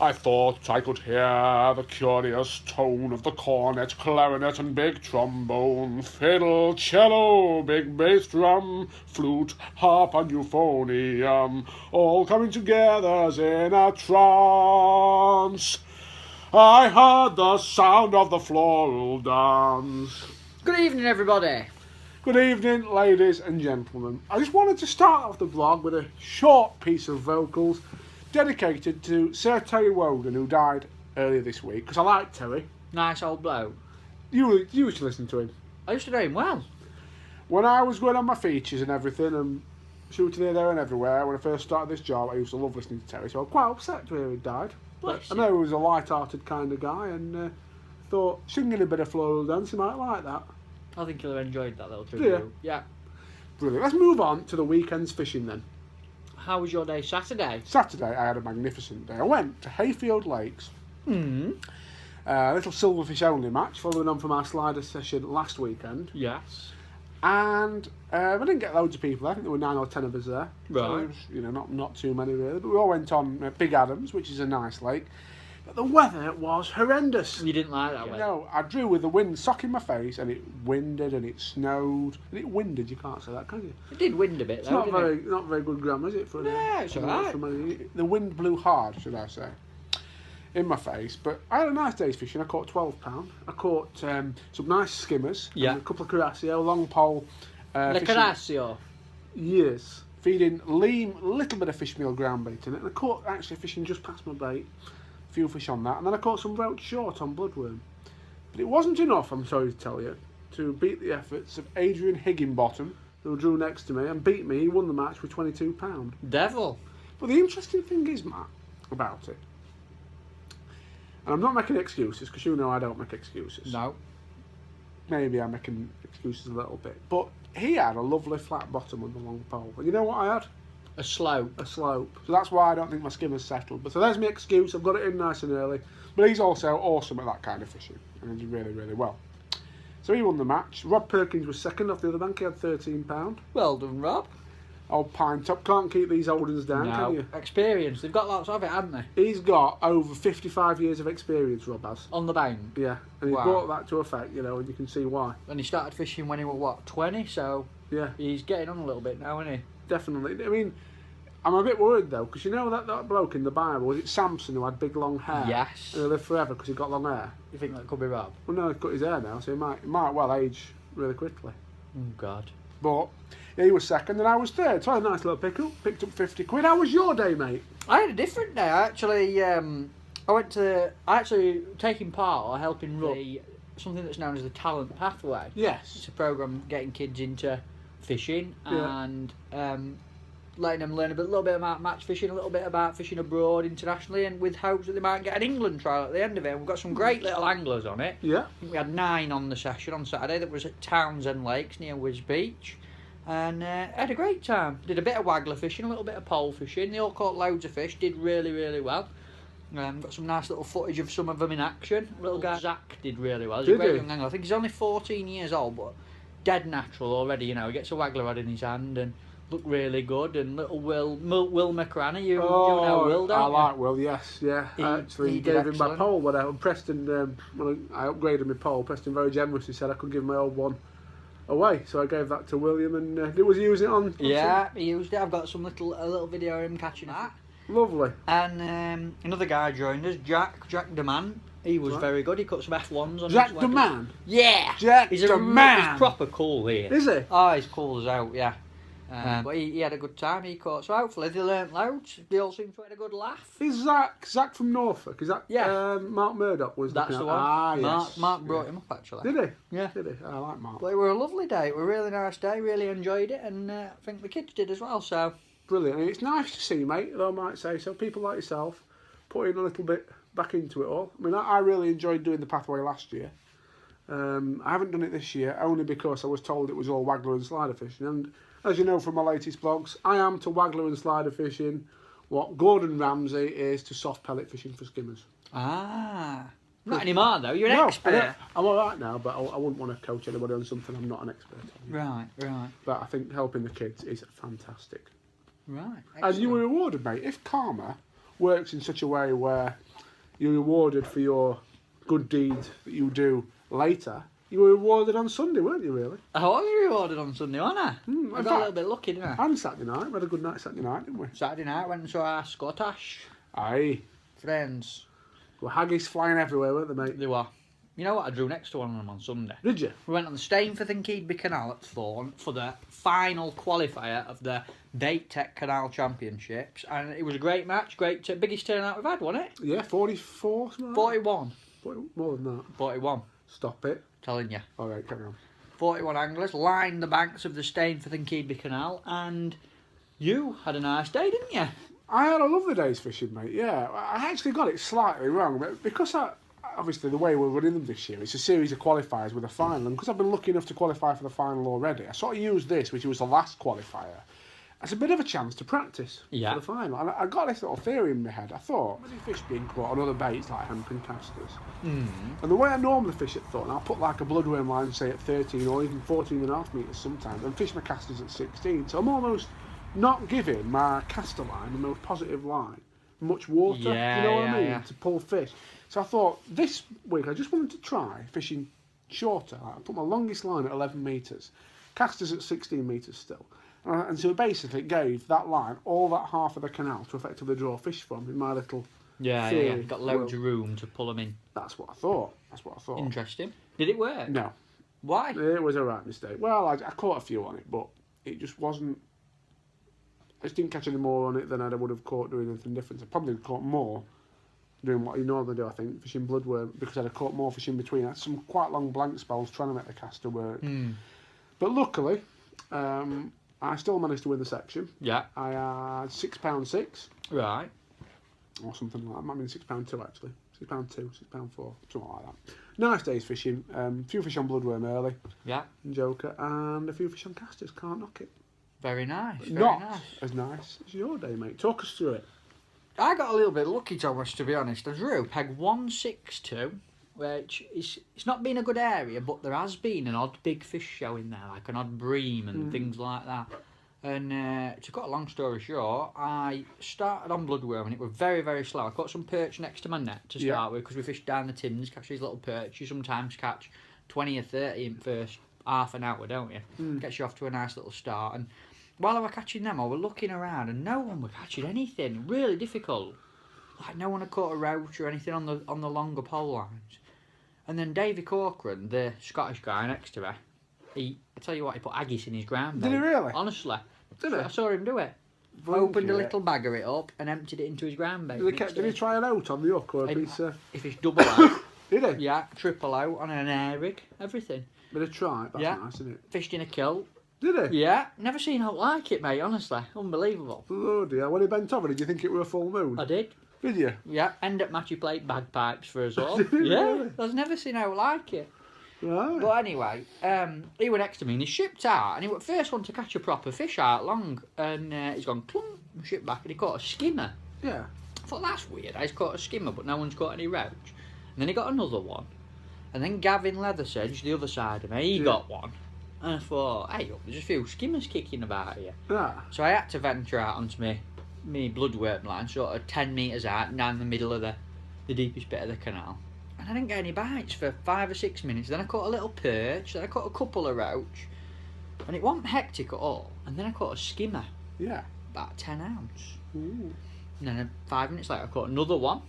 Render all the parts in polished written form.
I thought I could hear the curious tone of the cornet, clarinet, and big trombone, fiddle, cello, big bass drum, flute, harp, and euphonium, all coming together as in a trance. I heard the sound of the floral dance. Good evening, everybody. Good evening, ladies and gentlemen. I just wanted to start off the vlog with a short piece of vocals dedicated to Sir Terry Wogan, who died earlier this week, because I like Terry. Nice old bloke. You used to listen to him. I used to know him well. When I was going on my features and everything, and shooting here, there and everywhere, when I first started this job, I used to love listening to Terry, so I'm quite upset to hear he died. But I know he was a light-hearted kind of guy, and thought singing a bit of floral dance, he might like that. I think he'll have enjoyed that little tribute. Yeah. Brilliant. Let's move on to the weekend's fishing then. How was your day Saturday? Saturday, I had a magnificent day. I went to Hayfield Lakes. A little silverfish only match, following on from our slider session last weekend. Yes. And I didn't get loads of people there. I think there were 9 or 10 of us there. Right. So it was, not too many really. But we all went on Big Adams, which is a nice lake. But the weather was horrendous. You didn't like that weather? No, I drew with the wind socking my face, and it winded and it snowed and it winded. You can't say that, can you? It did wind a bit, It's though, not very good grammar, is it? For it's alright. The wind blew hard, should I say, in my face. But I had a nice day's fishing. I caught 12 pound. I caught some nice skimmers. Yeah. And a couple of carasio, long pole. Le Carasio. Yes. Feeding lean, a little bit of fish meal ground bait in it. And I caught actually fishing just past my bait. Few fish on that, and then I caught some roach short on bloodworm. But it wasn't enough, I'm sorry to tell you, to beat the efforts of Adrian Higginbottom, who drew next to me and beat me. He won the match with £22. Devil. But the interesting thing is, Matt, about it, and I'm not making excuses, because you know I don't make excuses. No. Maybe I'm making excuses a little bit, but he had a lovely flat bottom on the long pole. And you know what I had? A slope. A slope. So that's why I don't think my skimmer's settled. But so there's my excuse. I've got it in nice and early. But he's also awesome at that kind of fishing. And he did really, really well. So he won the match. Rob Perkins was second off the other bank. He had £13. Well done, Rob. Old pine top. Can't keep these old ones down, can you? Experience. They've got lots of it, haven't they? He's got over 55 years of experience, Rob has. On the bank? Yeah. And he brought that to effect, and you can see why. And he started fishing when he was, what, 20? So yeah, he's getting on a little bit now, isn't he? Definitely. I mean, I'm a bit worried though, because you know that bloke in the Bible, was it Samson who had big long hair? Yes. And he lived forever because he got long hair? You think that could be Rob? Well, no, he's cut his hair now, so he might well age really quickly. Oh, God. But yeah, he was second and I was third, so I had a nice little pickle, picked up 50 quid. How was your day, mate? I had a different day. I actually taking part or helping run something that's known as the Talent Pathway. Yes. It's a programme getting kids into fishing and letting them learn a little bit about match fishing, a little bit about fishing abroad internationally, and with hopes that they might get an England trial at the end of it. And we've got some great little anglers on it. Yeah. I think we had 9 on the session on Saturday. That was at Townsend Lakes near Wiz Beach. And had a great time. Did a bit of waggler fishing, a little bit of pole fishing. They all caught loads of fish, did really, really well. Got some nice little footage of some of them in action. Little guy Zach did really well. He's a great young angler. I think he's only 14 years old, but dead natural already. He gets a waggler rod in his hand and looked really good. And little Will McCranny, you know Will, don't you? I like Will, yes, yeah. He gave him my pole, but Preston, when I upgraded my pole, Preston very generously said I could give my old one away, so I gave that to William, and he was using it on. Yeah, he used it. I've got some a little video of him catching that. Lovely. And another guy joined us, Jack DeMan. He was very good. He cut some F1s on Jack DeMan? Yeah. Jack DeMan. He's proper cool here. Is he? Oh, he's cool as out, yeah. But he had a good time. He caught. So hopefully they learnt loads. They all seem to have had a good laugh. Is Zach from Norfolk? Is that Mark Murdoch was That's the one. Ah, yes. Mark brought him up actually. Did he? Yeah. Did he? I like Mark. But it was a lovely day. It was a really nice day. Really enjoyed it, and I think the kids did as well. So brilliant. And it's nice to see, mate, though I might say so. People like yourself putting a little bit back into it all. I mean, I really enjoyed doing the pathway last year. I haven't done it this year only because I was told it was all waggler and slider fishing. And as you know from my latest blogs, I am to waggler and slider fishing what Gordon Ramsay is to soft pellet fishing for skimmers. Ah. Not anymore though, you're an expert. I'm alright now, but I wouldn't want to coach anybody on something I'm not an expert on. Right. But I think helping the kids is fantastic. Right. Excellent. And you were rewarded, mate. If karma works in such a way where you're rewarded for your good deed that you do later. You were rewarded on Sunday, weren't you, really? I was rewarded on Sunday, wasn't I? I got a little bit lucky, didn't I? And Saturday night. We had a good night Saturday night, didn't we? Saturday night, went and saw our Scottish Aye. friends. Well, haggis flying everywhere, weren't they, mate? They were. You know what? I drew next to one of them on Sunday. Did you? We went on the Stainforth Keadby Canal at Thorn for the final qualifier of the Bait Tech Canal Championships, and it was a great match. Biggest turnout we've had, wasn't it? Yeah, 44. 41. 40, more than that. 41. Stop it. Telling you. All right, carry on. 41 anglers lined the banks of the Stainforth Keadby Canal, and you had a nice day, didn't you? I had a lovely day's fishing, mate. Yeah, I actually got it slightly wrong, but because obviously the way we're running them this year, it's a series of qualifiers with a final, and because I've been lucky enough to qualify for the final already, I sort of used this, which was the last qualifier, as a bit of a chance to practice for the final. And I got this little theory in my head. I thought, many fish being caught on other baits like hampering casters. And the way I normally fish at Thorn, I'll put like a bloodworm line, say at 13 or even 14.5 metres sometimes, and fish my casters at 16. So I'm almost not giving my caster line, the most positive line, much water, you know what I mean, to pull fish. So I thought, this week I just wanted to try fishing shorter. I put my longest line at 11 metres, casters at 16 metres still. And so basically it gave that line all that half of the canal to effectively draw fish from in my little theory. Got loads of room to pull them in. That's what I thought. Interesting. Did it work? No. Why? It was a right mistake. Well, I caught a few on it, but it just wasn't... I just didn't catch any more on it than I would have caught doing anything different. I probably caught more doing what you normally do, I think, fishing bloodworm, because I'd have caught more fish in between. I had some quite long blank spells trying to make the caster work. But luckily, I still managed to win the section. Yeah. I had £6.6. Right. Or something like that. Might have been £6.2 actually. £6.2, £6.4, something like that. Nice days fishing. A few fish on bloodworm early. Yeah. And joker. And a few fish on casters. Can't knock it. Very nice. Not nice. as nice as your day, mate. Talk us through it. I got a little bit lucky, Thomas, to be honest. I drew peg 162, which it's not been a good area, but there has been an odd big fish showing there, like an odd bream and things like that. And to cut a long story short, I started on bloodworm and it was very, very slow. I caught some perch next to my net to start with, because we fished down the Tins, catch these little perch. You sometimes catch 20 or 30 in first half an hour, don't you? Gets you off to a nice little start. And while I was catching them, I was looking around and no one was catching anything. Really difficult. Like no one had caught a roach or anything on the longer pole lines. And then Davy Corcoran, the Scottish guy next to me, I tell you what, he put haggis in his ground bait. Did he really? Honestly. Did he? I saw him do it. Opened a little bag of it up and emptied it into his ground bait. Did he try it out on the hook or a piece of... He fished double out. Did he? Yeah, triple out on an air rig, everything. Bit of try, that's nice, isn't it? Fished in a kilt. Did he? Yeah, never seen out like it, mate, honestly. Unbelievable. Bloody hell. When he bent over, did you think it were a full moon? I did. Did you? Yeah, end up matchy plate bagpipes for us all. Did he Yeah, really? I've never seen out like it. Right. But anyway, he were next to me and he shipped out, and he was the first one to catch a proper fish out long, and he's gone clunk, shipped back, and he caught a skimmer. Yeah. I thought, that's weird, he's caught a skimmer, but no one's caught any roach. And then he got another one, and then Gavin Leathersedge, the other side of me, he got one. And I thought, hey, look, there's a few skimmers kicking about here. Yeah. So I had to venture out onto me bloodworm line, sort of 10 metres out, down the middle of the deepest bit of the canal. And I didn't get any bites for 5 or 6 minutes. Then I caught a little perch, then I caught a couple of roach. And it wasn't hectic at all. And then I caught a skimmer. Yeah. About 10 ounce. Ooh. And then 5 minutes later I caught another one,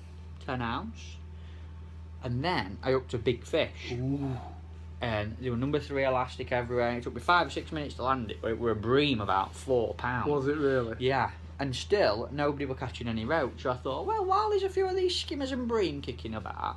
10 ounce. And then I hooked a big fish. Ooh. And there were number 3 elastic everywhere. And it took me 5 or 6 minutes to land it. But it were a bream about 4 pounds. Was it really? Yeah. And still, nobody were catching any roach. So I thought, well, while there's a few of these skimmers and bream kicking about,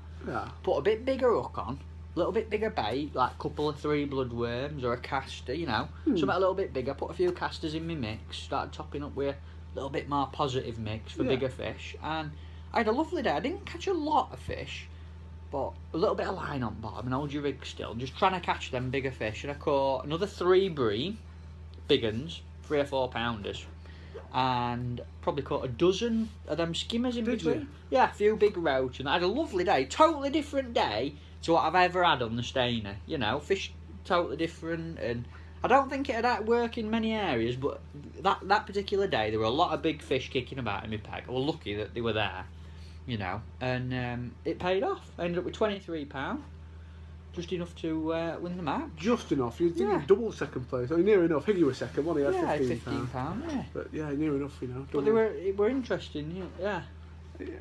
put a bit bigger hook on, a little bit bigger bait, like a couple of 3 bloodworms or a caster, you know, something a little bit bigger. Put a few casters in my mix, started topping up with a little bit more positive mix for bigger fish. And I had a lovely day. I didn't catch a lot of fish, but a little bit of line on bottom and hold your rig still, just trying to catch them bigger fish. And I caught another 3 bream, big uns, 3 or 4 pounders. And probably caught a dozen of them skimmers in between. Yeah, a few big roach, and I had a lovely day. Totally different day to what I've ever had on the Stainer. You know, fish totally different, and I don't think it'd work in many areas, but that particular day there were a lot of big fish kicking about in my peg. I was lucky that they were there, you know, and it paid off. I ended up with £23, just enough to win the match. Just enough. You'd think Yeah. you'd double second place. I mean, near enough. Higgy was second, wasn't he? He had £15, yeah. But yeah, near enough, you know. But they were interesting, yeah.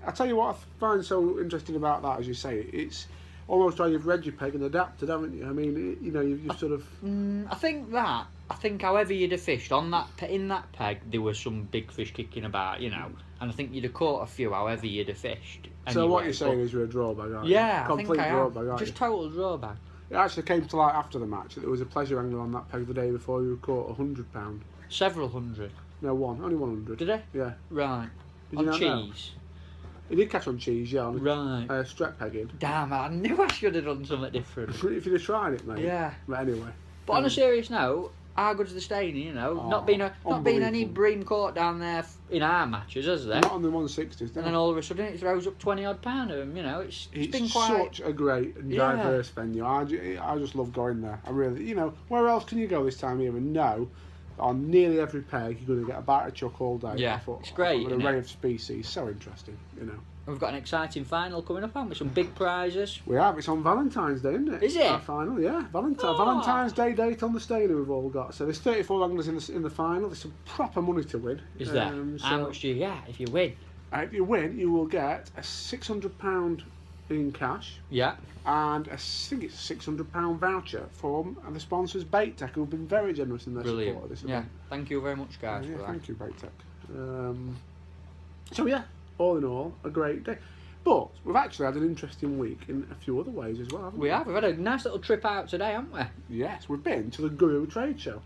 I tell you what I find so interesting about that, as you say, it's almost like you've read your peg and adapted, haven't you? I mean, you know, you've sort of... I think however you'd have fished in that peg, there were some big fish kicking about, you know, and I think you'd have caught a few however you'd have fished. So anyway, what you're saying is you're a drawbag, aren't you? Yeah, Complete I think I drawbag, am. aren't Just you? total drawbag. It actually came to light after the match that there was a pleasure angler on that peg the day before you caught £100. Several hundred. No, only 100. Did I? Yeah. Right. Did you On not know? cheese. He did catch on cheese, yeah, on Right. strep pegging. Damn, I knew I should have done something different. If you'd have tried it, mate. Yeah. But anyway. But on a serious note, how good's the Stainey, you know? Oh, not being any unbelievable. bream caught down there in our matches, has there? Not on the 160s, And no. then all of a sudden it throws up 20 odd pound of them, you know? It's It's been quite... such a great and diverse venue. I just love going there. I really, you know, where else can you go this time of year and know that on nearly every peg you're going to get a bite of chuck all day? Yeah, it's great, An isn't array it? of species. So interesting, you know. We've got an exciting final coming up, haven't we? Some big prizes. We have. It's on Valentine's Day, isn't it? Is it? Our final, yeah. Oh. Valentine's Day date on the Stainey we've all got. So there's 34 anglers in the final. There's some proper money to win. Is there? How so much do you get if you win? if you win, you will get a £600 in cash. Yeah. And I think it's a £600 voucher from the sponsors Bait Tech, who've been very generous in their support Brilliant. of this Yeah. event. Thank you very much, guys, Yeah, for that. thank you, Bait Tech. So yeah, all in all, a great day. But we've actually had an interesting week in a few other ways as well, haven't we? We have. We've had a nice little trip out today, haven't we? Yes, we've been to the Guru Trade Show.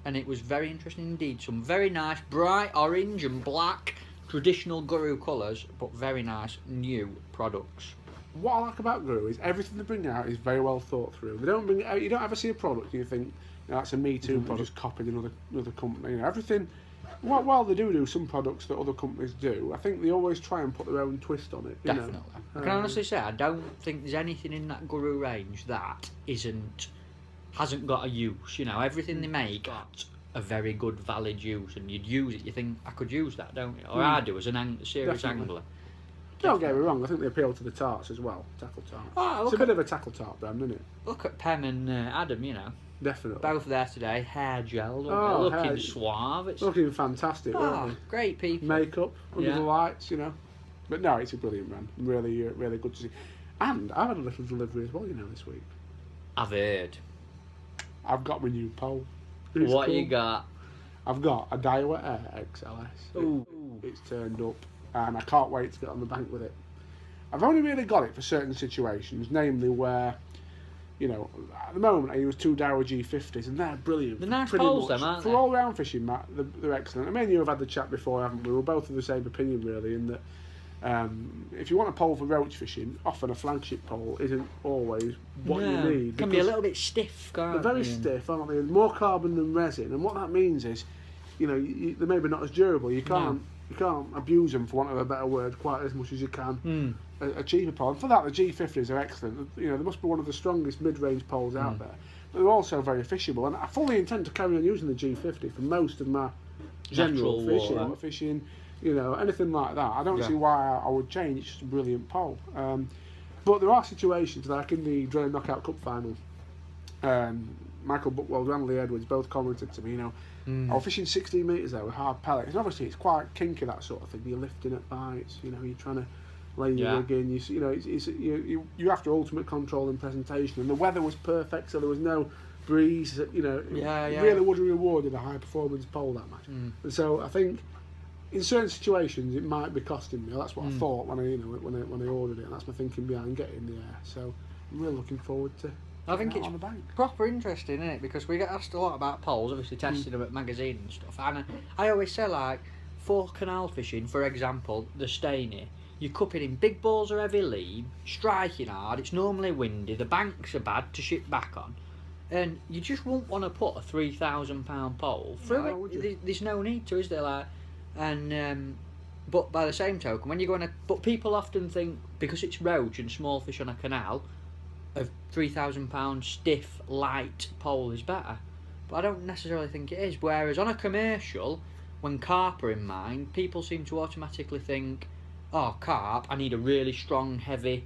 And it was very interesting indeed. Some very nice bright orange and black traditional Guru colours, but very nice new products. What I like about Guru is everything they bring out is very well thought through. They don't bring it out, you don't ever see a product and you think, you know, that's a Me Too product, just copied another company. You know, everything. While they do some products that other companies do, I think they always try and put their own twist on it. You Definitely. know? I can honestly say I don't think there's anything in that Guru range that hasn't got a use. You know, everything they make got a very good valid use, and you'd use it. You think I could use that, don't you? Or I do as an serious Definitely. angler. Don't get me wrong, I think they appeal to the tarts as well, tackle tarts. Oh, It's a bit of a tackle tart brand, isn't it? Look at Pem and Adam, you know. Definitely. Both there today, hair gel, Oh, looking hair- suave. It's Looking fantastic, weren't great they? people. Makeup, under Yeah. the lights, you know. But no, it's a brilliant brand. Really, really good to see. And I've had a little delivery as well, you know, this week. I've heard. I've got my new pole. It's What cool. you got? I've got a Daiwa Air XLS. Ooh. It's turned up, and I can't wait to get on the bank with it. I've only really got it for certain situations, namely where, you know, at the moment I use two Daiwa G50s, and they're brilliant. They're nice pretty poles, much. them, aren't For they? all-round fishing, Matt, they're excellent. I mean, you have had the chat before, haven't we? We're both of the same opinion, really, in that if you want a pole for roach fishing, often a flagship pole isn't always what you need. Can be a because little bit stiff, can't they're very they? stiff, aren't they? More carbon than resin, and what that means is, you know, they're maybe not as durable. You can't abuse them, for want of a better word, quite as much as you can a cheaper pole. And for that, the G50s are excellent. You know, they must be one of the strongest mid-range poles out there. But they're also very fishable, and I fully intend to carry on using the G50 for most of my general Natural fishing, water. fishing, you know, anything like that. I don't see why I would change. It's just a brilliant pole. But there are situations like in the Drilling Knockout Cup final. Michael Buckwell and Lee Edwards both commented to me, you know, I was fishing 16 metres there with hard pellets. And obviously it's quite kinky, that sort of thing. You're lifting at bites, you know, you're trying to lay your rig in. You know, you have to ultimate control in presentation. And the weather was perfect, so there was no breeze. You know, it really would have rewarded a high performance pole that match. And so I think in certain situations it might be costing me. That's what I thought when I ordered it, and that's my thinking behind getting in the air. So I'm really looking forward to. I think getting it's out on the bank. proper interesting, isn't it? Because we get asked a lot about poles, obviously testing them at magazines and stuff. And I always say, like, for canal fishing, for example, the Stainey, you're cupping in big balls of heavy lead, striking hard, it's normally windy, the banks are bad to ship back on, and you just won't want to put a £3,000 pole through it. There's no need to, is there? Like, and but by the same token, when you're going to, but people often think because it's roach and small fish on a canal, a £3,000 stiff light pole is better. but I don't necessarily think it is. Whereas on a commercial, when carp are in mind, people seem to automatically think, oh, carp, I need a really strong, heavy,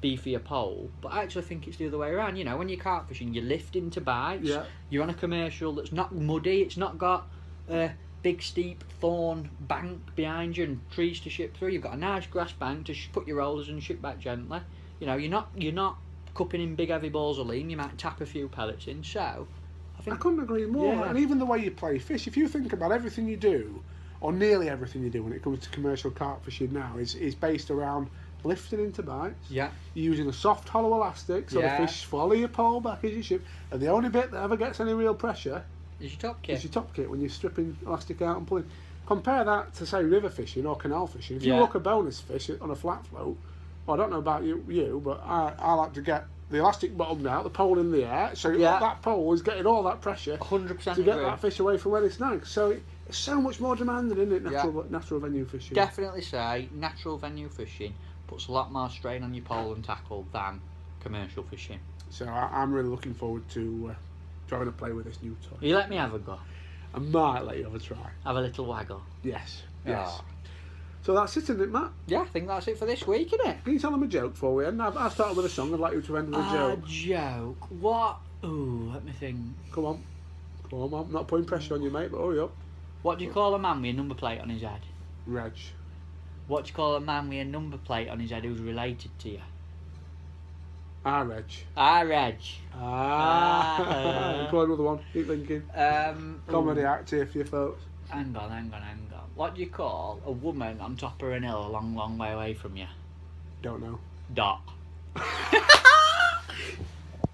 beefier pole. But I actually think it's the other way around. You know, when you're carp fishing, you're lifting to bites. Yeah. You're on a commercial that's not muddy. It's not got a big, steep thorn bank behind you and trees to ship through. You've got a nice grass bank to put your rollers and ship back gently. You know, you're not cupping in big, heavy balls of lean. You might tap a few pellets in. So, I couldn't agree more. Yeah. And even the way you play fish, if you think about everything you do, or nearly everything you do when it comes to commercial carp fishing now, is based around lifting into bites. Yeah. You're using a soft hollow elastic so Yeah. the fish follow your pole back as you ship. And the only bit that ever gets any real pressure Is your top kit. is your top kit when you're stripping elastic out and pulling. Compare that to, say, river fishing or canal fishing. If you Yeah. hook a bonus fish on a flat float, well, I don't know about you, but I like to get the elastic bottomed out, the pole in the air, so Yeah. that pole is getting all that pressure 100% to get agree. that fish away from where it's snags. So it's so much more demanding, isn't it? Natural venue fishing. Definitely say natural venue fishing puts a lot more strain on your pole and tackle than commercial fishing. So I'm really looking forward to having a play with this new toy. You let me have a go. I might let you have a try. Have a little waggle. Yes. Ah. So that's it, isn't it, Matt? Yeah, I think that's it for this week, isn't it? Can you tell them a joke before we end? I've started with a song. I'd like you to end with a joke. Joke. What? Ooh, let me think. Come on. I'm not putting pressure on you, mate, but hurry up. What do you call a man with a number plate on his head? Reg. What do you call a man with a number plate on his head who's related to you? Reg. Reg. Come on, another one. Keep thinking. Comedy ooh. act here for you folks. Hang on. What do you call a woman on top of an hill a long, long way away from you? Don't know. Dot.